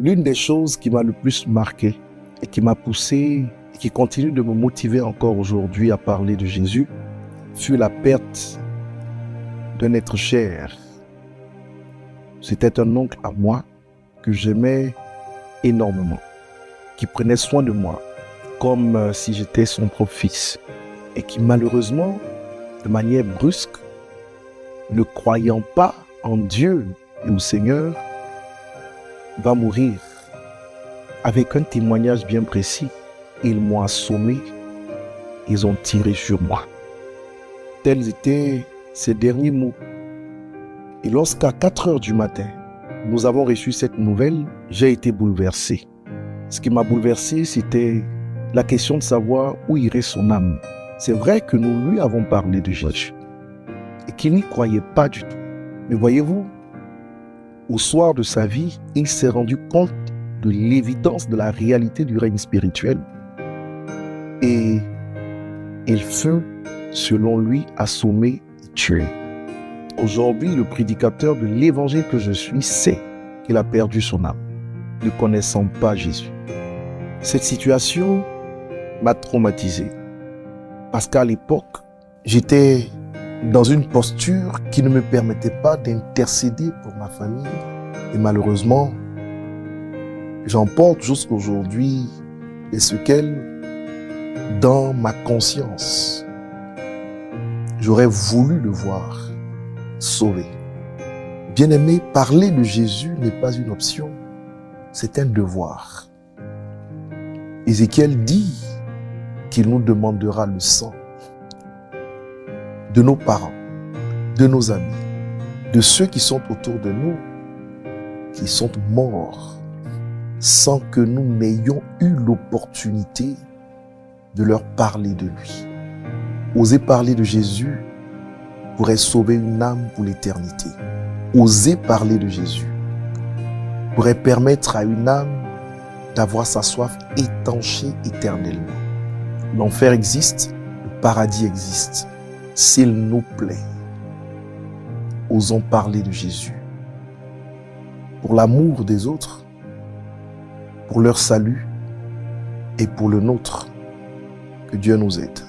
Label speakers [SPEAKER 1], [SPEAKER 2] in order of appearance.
[SPEAKER 1] L'une des choses qui m'a le plus marqué et qui m'a poussé et qui continue de me motiver encore aujourd'hui à parler de Jésus fut la perte d'un être cher. C'était un oncle à moi que j'aimais énormément, qui prenait soin de moi comme si j'étais son propre fils et qui malheureusement, de manière brusque, ne croyant pas en Dieu et au Seigneur, va mourir. Avec un témoignage bien précis, ils m'ont assommé, ils ont tiré sur moi. Tels étaient ces derniers mots. Et lorsqu'à 4 heures du matin, nous avons reçu cette nouvelle, j'ai été bouleversé. Ce qui m'a bouleversé, c'était la question de savoir où irait son âme. C'est vrai que nous lui avons parlé de Jésus et qu'il n'y croyait pas du tout. Mais voyez-vous, au soir de sa vie, il s'est rendu compte de l'évidence de la réalité du règne spirituel. Et il fut, selon lui, assommé et tué. Aujourd'hui, le prédicateur de l'évangile que je suis sait qu'il a perdu son âme, ne connaissant pas Jésus. Cette situation m'a traumatisé. Parce qu'à l'époque, j'étais dans une posture qui ne me permettait pas d'intercéder pour ma famille. Et malheureusement, j'en porte jusqu'aujourd'hui les séquelles dans ma conscience. J'aurais voulu le voir sauvé. Bien-aimé, parler de Jésus n'est pas une option, c'est un devoir. Ézéchiel dit qu'il nous demandera le sang de nos parents, de nos amis, de ceux qui sont autour de nous, qui sont morts, sans que nous n'ayons eu l'opportunité de leur parler de lui. Oser parler de Jésus pourrait sauver une âme pour l'éternité. Oser parler de Jésus pourrait permettre à une âme d'avoir sa soif étanchée éternellement. L'enfer existe, le paradis existe. S'il nous plaît, osons parler de Jésus pour l'amour des autres, pour leur salut et pour le nôtre. Que Dieu nous aide.